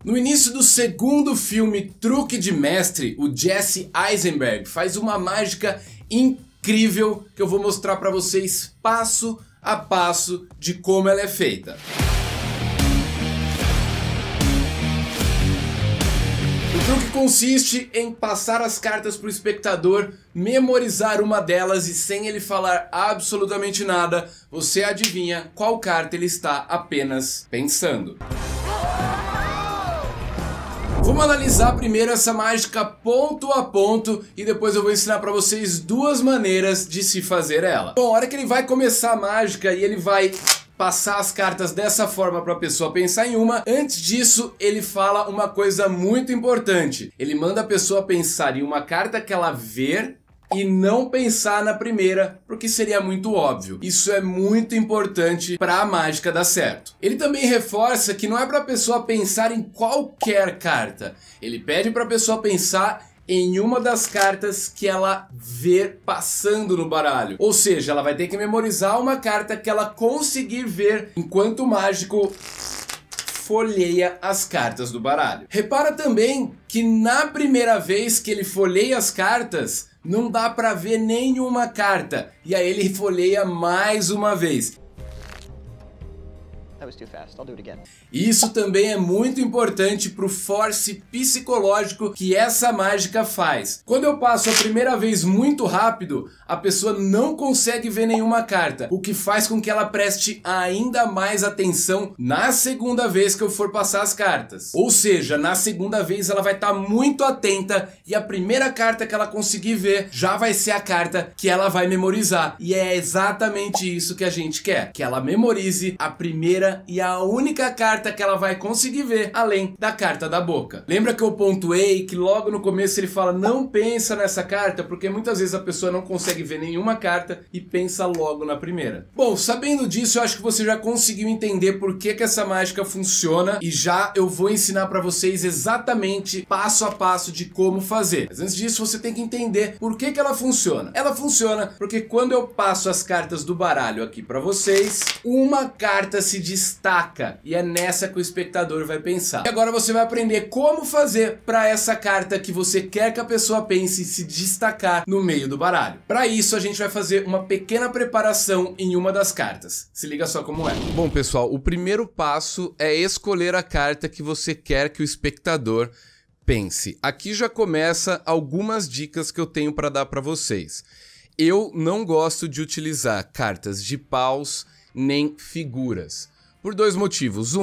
No início do segundo filme Truque de Mestre, o Jesse Eisenberg faz uma mágica incrível que eu vou mostrar para vocês passo a passo de como ela é feita. O truque consiste em passar as cartas para o espectador, memorizar uma delas e sem ele falar absolutamente nada, você adivinha qual carta ele está apenas pensando. Vamos analisar primeiro essa mágica ponto a ponto e depois eu vou ensinar para vocês duas maneiras de se fazer ela. Bom, a hora que ele vai começar a mágica e ele vai passar as cartas dessa forma para a pessoa pensar em uma, antes disso ele fala uma coisa muito importante. Ele manda a pessoa pensar em uma carta que ela vê e não pensar na primeira, porque seria muito óbvio. Isso é muito importante para a mágica dar certo. Ele também reforça que não é para a pessoa pensar em qualquer carta. Ele pede para a pessoa pensar em uma das cartas que ela vê passando no baralho. Ou seja, ela vai ter que memorizar uma carta que ela conseguir ver enquanto o mágico folheia as cartas do baralho. Repara também que na primeira vez que ele folheia as cartas, não dá para ver nenhuma carta. E aí ele folheia mais uma vez. Isso também é muito importante para o force psicológico que essa mágica faz. Quando eu passo a primeira vez muito rápido, a pessoa não consegue ver nenhuma carta, o que faz com que ela preste ainda mais atenção na segunda vez que eu for passar as cartas. Ou seja, na segunda vez ela vai estar muito atenta e a primeira carta que ela conseguir ver já vai ser a carta que ela vai memorizar. E é exatamente isso que a gente quer, que ela memorize a primeira e a única carta que ela vai conseguir ver, além da carta da boca. Lembra que eu pontuei que logo no começo ele fala não pensa nessa carta, porque muitas vezes a pessoa não consegue ver nenhuma carta e pensa logo na primeira. Bom, sabendo disso, eu acho que você já conseguiu entender por que essa mágica funciona e já eu vou ensinar para vocês exatamente passo a passo de como fazer. Mas antes disso, você tem que entender por que ela funciona. Ela funciona porque quando eu passo as cartas do baralho aqui para vocês, uma carta se destaca e é nessa que o espectador vai pensar. E agora você vai aprender como fazer para essa carta que você quer que a pessoa pense se destacar no meio do baralho. Para isso a gente vai fazer uma pequena preparação em uma das cartas. Se liga só como é. Bom pessoal, o primeiro passo é escolher a carta que você quer que o espectador pense. Aqui já começa algumas dicas que eu tenho para dar para vocês. Eu não gosto de utilizar cartas de paus nem figuras. Por dois motivos.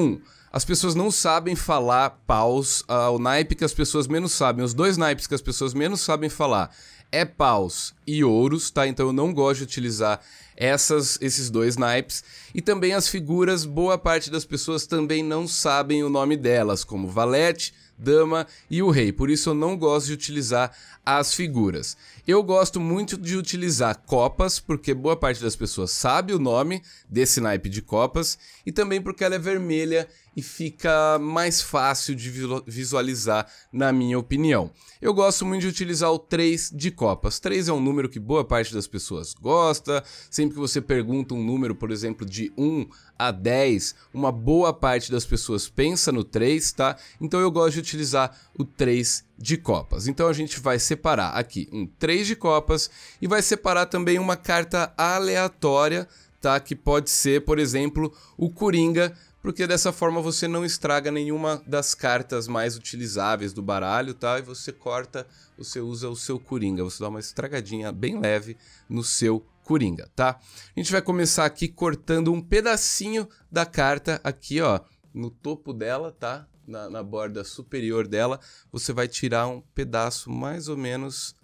As pessoas não sabem falar paus, o naipe que as pessoas menos sabem, os dois naipes que as pessoas menos sabem falar é paus e ouros, tá? Então eu não gosto de utilizar esses dois naipes. E também as figuras, boa parte das pessoas também não sabem o nome delas, como valete, dama e o rei. Por isso eu não gosto de utilizar as figuras. Eu gosto muito de utilizar copas, porque boa parte das pessoas sabe o nome desse naipe de copas, e também porque ela é vermelha e fica mais fácil de visualizar, na minha opinião. Eu gosto muito de utilizar o 3 de copas. 3 é um número que boa parte das pessoas gosta. Sempre que você pergunta um número, por exemplo, de 1 a 10, uma boa parte das pessoas pensa no 3, tá? Então eu gosto de utilizar o 3 de copas. Então a gente vai separar aqui um 3 de copas e vai separar também uma carta aleatória, tá? Que pode ser, por exemplo, o Coringa, porque dessa forma você não estraga nenhuma das cartas mais utilizáveis do baralho, tá? E você corta, você usa o seu Coringa, você dá uma estragadinha bem leve no seu Coringa, tá? A gente vai começar aqui cortando um pedacinho da carta aqui, ó, no topo dela, tá? Na borda superior dela, você vai tirar um pedaço mais ou menos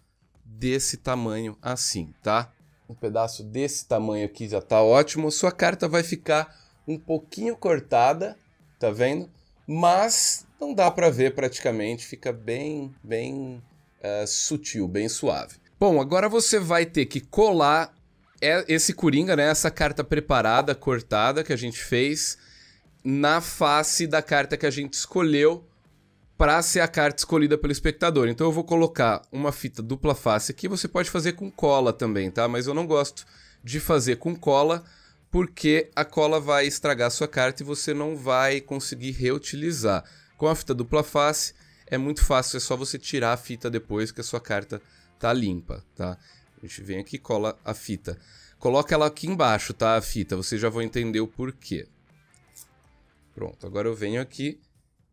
desse tamanho assim, tá? Um pedaço desse tamanho aqui já tá ótimo. Sua carta vai ficar um pouquinho cortada, tá vendo? Mas não dá pra ver praticamente, fica bem sutil, bem suave. Bom, agora você vai ter que colar esse Coringa, né? Essa carta preparada, cortada que a gente fez na face da carta que a gente escolheu para ser a carta escolhida pelo espectador. Então eu vou colocar uma fita dupla face aqui, você pode fazer com cola também, tá? Mas eu não gosto de fazer com cola, porque a cola vai estragar a sua carta e você não vai conseguir reutilizar. Com a fita dupla face é muito fácil, é só você tirar a fita depois que a sua carta tá limpa, tá? A gente vem aqui e cola a fita. Coloca ela aqui embaixo, tá? A fita, vocês já vão entender o porquê. Pronto, agora eu venho aqui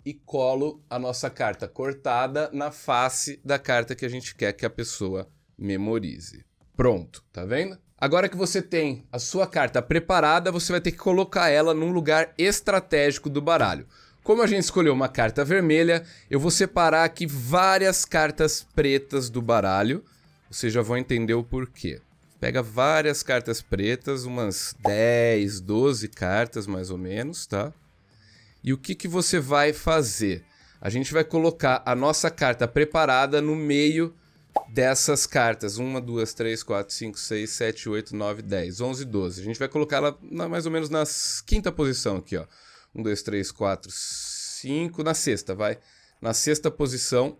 e colo a nossa carta cortada na face da carta que a gente quer que a pessoa memorize. Pronto, tá vendo? Agora que você tem a sua carta preparada, você vai ter que colocar ela num lugar estratégico do baralho. Como a gente escolheu uma carta vermelha, eu vou separar aqui várias cartas pretas do baralho. Vocês já vão entender o porquê. Pega várias cartas pretas, umas 10, 12 cartas mais ou menos, tá? E o que você vai fazer? A gente vai colocar a nossa carta preparada no meio dessas cartas. 1, 2, 3, 4, 5, 6, 7, 8, 9, 10, 11, 12. A gente vai colocar ela mais ou menos na quinta posição aqui, ó. 1, 2, 3, 4, 5, na sexta, vai. Na sexta posição.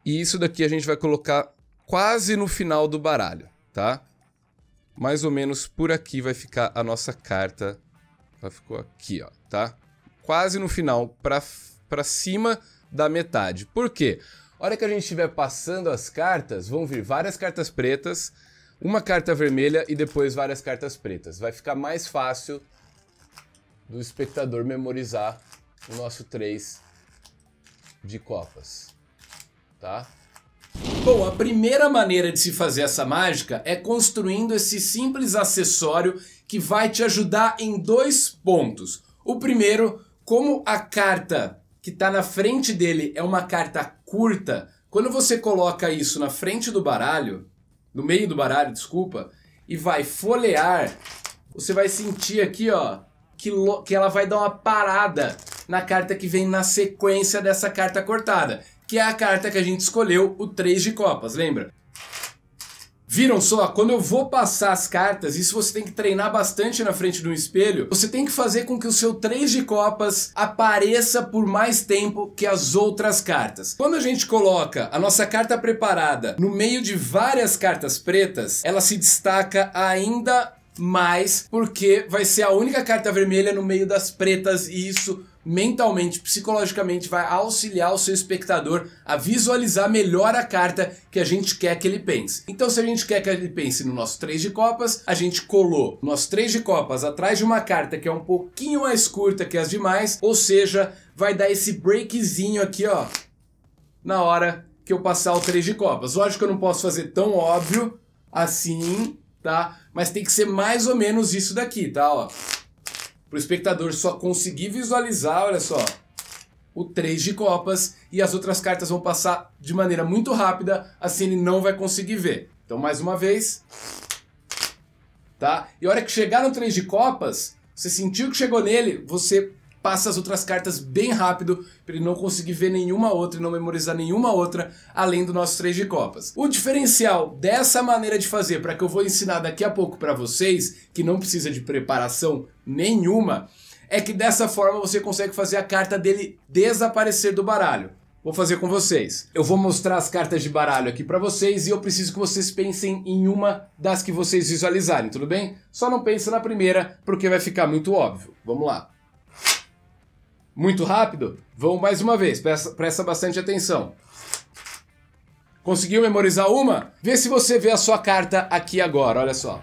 E isso daqui a gente vai colocar quase no final do baralho, tá? Mais ou menos por aqui vai ficar a nossa carta. Ela ficou aqui, ó, tá? Quase no final, pra cima da metade. Por quê? A hora que a gente estiver passando as cartas, vão vir várias cartas pretas, uma carta vermelha e depois várias cartas pretas. Vai ficar mais fácil do espectador memorizar o nosso 3 de copas, tá? Bom, a primeira maneira de se fazer essa mágica é construindo esse simples acessório que vai te ajudar em 2 pontos. O primeiro, como a carta que está na frente dele é uma carta curta, quando você coloca isso na frente do baralho, no meio do baralho, desculpa, e vai folhear, você vai sentir aqui, ó, que ela vai dar uma parada na carta que vem na sequência dessa carta cortada, que é a carta que a gente escolheu, o 3 de copas, lembra? Viram só? Quando eu vou passar as cartas, isso você tem que treinar bastante na frente de um espelho, você tem que fazer com que o seu 3 de copas apareça por mais tempo que as outras cartas. Quando a gente coloca a nossa carta preparada no meio de várias cartas pretas, ela se destaca ainda mais porque vai ser a única carta vermelha no meio das pretas e isso mentalmente, psicologicamente vai auxiliar o seu espectador a visualizar melhor a carta que a gente quer que ele pense. Então se a gente quer que ele pense no nosso 3 de copas, a gente colou o nosso 3 de copas atrás de uma carta que é um pouquinho mais curta que as demais, ou seja, vai dar esse breakzinho aqui, ó, na hora que eu passar o 3 de copas. Lógico que eu não posso fazer tão óbvio assim, tá? Mas tem que ser mais ou menos isso daqui, tá? Ó. Para o espectador só conseguir visualizar, olha só, o 3 de copas e as outras cartas vão passar de maneira muito rápida, assim ele não vai conseguir ver. Então mais uma vez, tá? E a hora que chegar no 3 de copas, você sentiu que chegou nele, você passa as outras cartas bem rápido para ele não conseguir ver nenhuma outra e não memorizar nenhuma outra além do nosso 3 de copas. O diferencial dessa maneira de fazer, para que eu vou ensinar daqui a pouco para vocês, que não precisa de preparação nenhuma, é que dessa forma você consegue fazer a carta dele desaparecer do baralho. Vou fazer com vocês. Eu vou mostrar as cartas de baralho aqui para vocês e eu preciso que vocês pensem em uma das que vocês visualizarem, tudo bem? Só não pense na primeira porque vai ficar muito óbvio. Vamos lá. Muito rápido? Vamos mais uma vez, presta bastante atenção. Conseguiu memorizar uma? Vê se você vê a sua carta aqui agora, olha só.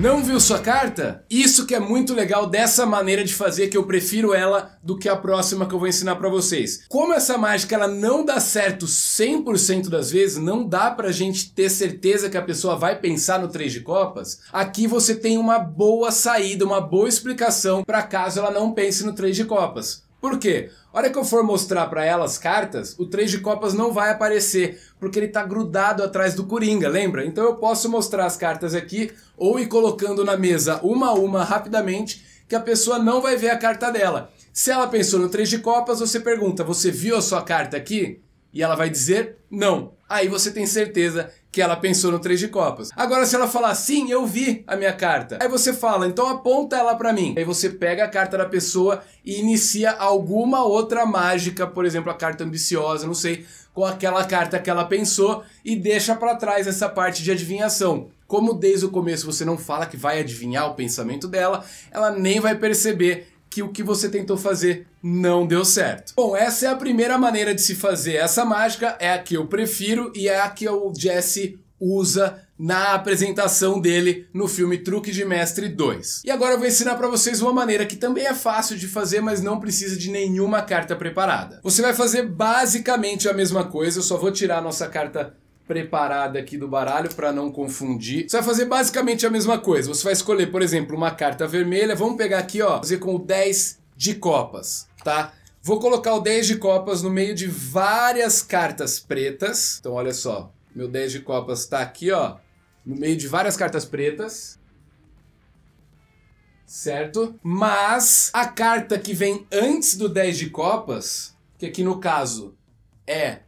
Não viu sua carta? Isso que é muito legal dessa maneira de fazer, que eu prefiro ela do que a próxima que eu vou ensinar pra vocês. Como essa mágica ela não dá certo 100% das vezes, não dá pra gente ter certeza que a pessoa vai pensar no 3 de copas, aqui você tem uma boa saída, uma boa explicação pra caso ela não pense no 3 de copas. Por quê? A hora que eu for mostrar pra ela as cartas, o 3 de copas não vai aparecer, porque ele tá grudado atrás do Coringa, lembra? Então eu posso mostrar as cartas aqui, ou ir colocando na mesa uma a uma rapidamente, que a pessoa não vai ver a carta dela. Se ela pensou no 3 de copas, você pergunta, você viu a sua carta aqui? E ela vai dizer não. Aí você tem certeza que ela pensou no 3 de copas. Agora se ela falar, sim, eu vi a minha carta. Aí você fala, então aponta ela pra mim. Aí você pega a carta da pessoa e inicia alguma outra mágica, por exemplo, a carta ambiciosa, não sei. com aquela carta que ela pensou e deixa para trás essa parte de adivinhação. Como desde o começo você não fala que vai adivinhar o pensamento dela, ela nem vai perceber que o que você tentou fazer não deu certo. Bom, essa é a primeira maneira de se fazer essa mágica, é a que eu prefiro e é a que o Jesse usa na apresentação dele no filme Truque de Mestre 2. E agora eu vou ensinar para vocês uma maneira que também é fácil de fazer, mas não precisa de nenhuma carta preparada. Você vai fazer basicamente a mesma coisa, eu só vou tirar a nossa carta preparada aqui do baralho para não confundir. Você vai fazer basicamente a mesma coisa. Você vai escolher, por exemplo, uma carta vermelha. Vamos pegar aqui, ó, fazer com o 10 de copas, tá? Vou colocar o 10 de copas no meio de várias cartas pretas. Então, olha só, meu 10 de copas tá aqui, ó, no meio de várias cartas pretas. Certo? Mas a carta que vem antes do 10 de copas, que aqui no caso é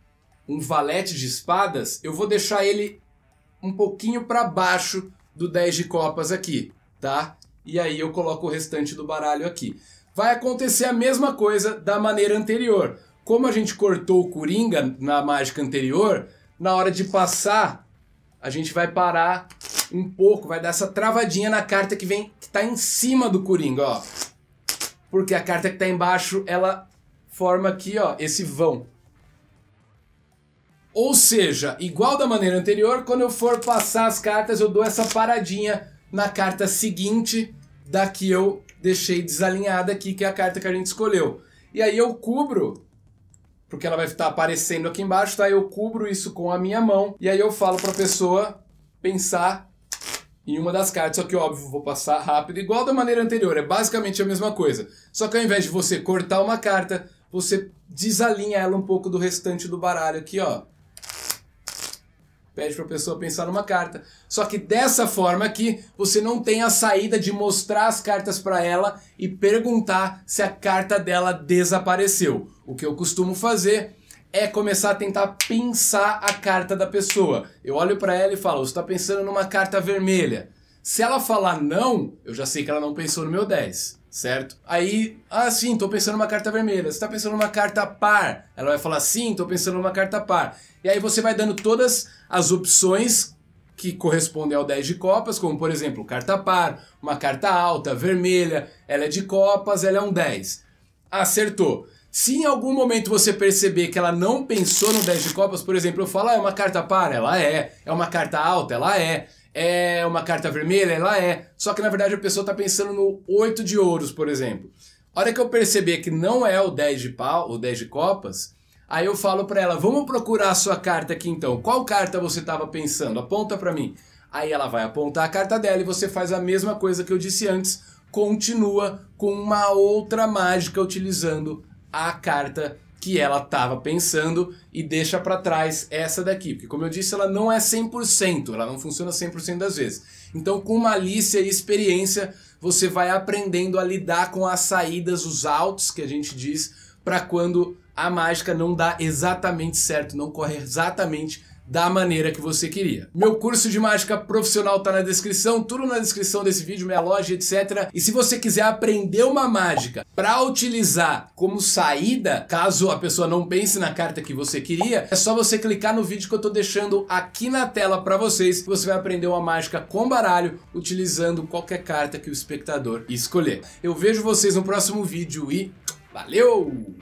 um valete de espadas, eu vou deixar ele um pouquinho para baixo do 10 de copas aqui, tá? E aí eu coloco o restante do baralho aqui. Vai acontecer a mesma coisa da maneira anterior. Como a gente cortou o Coringa na mágica anterior, na hora de passar, a gente vai parar um pouco, vai dar essa travadinha na carta que tá em cima do Coringa, ó. Porque a carta que tá embaixo, ela forma aqui, ó, esse vão. Ou seja, igual da maneira anterior, quando eu for passar as cartas, eu dou essa paradinha na carta seguinte da que eu deixei desalinhada aqui, que é a carta que a gente escolheu. E aí eu cubro, porque ela vai estar aparecendo aqui embaixo, tá? Eu cubro isso com a minha mão, e aí eu falo pra pessoa pensar em uma das cartas, só que óbvio, vou passar rápido, igual da maneira anterior, é basicamente a mesma coisa. Só que ao invés de você cortar uma carta, você desalinha ela um pouco do restante do baralho aqui, ó. Pede para a pessoa pensar numa carta. Só que dessa forma aqui, você não tem a saída de mostrar as cartas para ela e perguntar se a carta dela desapareceu. O que eu costumo fazer é começar a tentar pensar a carta da pessoa. Eu olho para ela e falo, você está pensando numa carta vermelha. Se ela falar não, eu já sei que ela não pensou no meu 10, certo? Aí, sim, tô pensando numa carta vermelha. Você tá pensando numa carta par? Ela vai falar, sim, tô pensando numa carta par. E aí você vai dando todas as opções que correspondem ao 10 de copas, como por exemplo, carta par, uma carta alta, vermelha, ela é de copas, ela é um 10. Acertou. Se em algum momento você perceber que ela não pensou no 10 de copas, por exemplo, eu falo, é uma carta par? Ela é uma carta alta? Ela é uma carta vermelha? Ela é. Só que na verdade a pessoa está pensando no 8 de ouros, por exemplo. A hora que eu perceber que não é o 10 de pau, o 10 de copas, aí eu falo para ela, vamos procurar a sua carta aqui então. Qual carta você estava pensando? Aponta para mim. Aí ela vai apontar a carta dela e você faz a mesma coisa que eu disse antes, continua com uma outra mágica utilizando a carta que ela estava pensando e deixa para trás essa daqui. Porque como eu disse, ela não é 100%, ela não funciona 100% das vezes. Então com malícia e experiência, você vai aprendendo a lidar com as saídas, os outs que a gente diz, para quando a mágica não dá exatamente certo, não corre exatamente da maneira que você queria. Meu curso de mágica profissional tá na descrição, tudo na descrição desse vídeo, minha loja, etc. E se você quiser aprender uma mágica para utilizar como saída, caso a pessoa não pense na carta que você queria, é só você clicar no vídeo que eu tô deixando aqui na tela para vocês, que você vai aprender uma mágica com baralho, utilizando qualquer carta que o espectador escolher. Eu vejo vocês no próximo vídeo e valeu!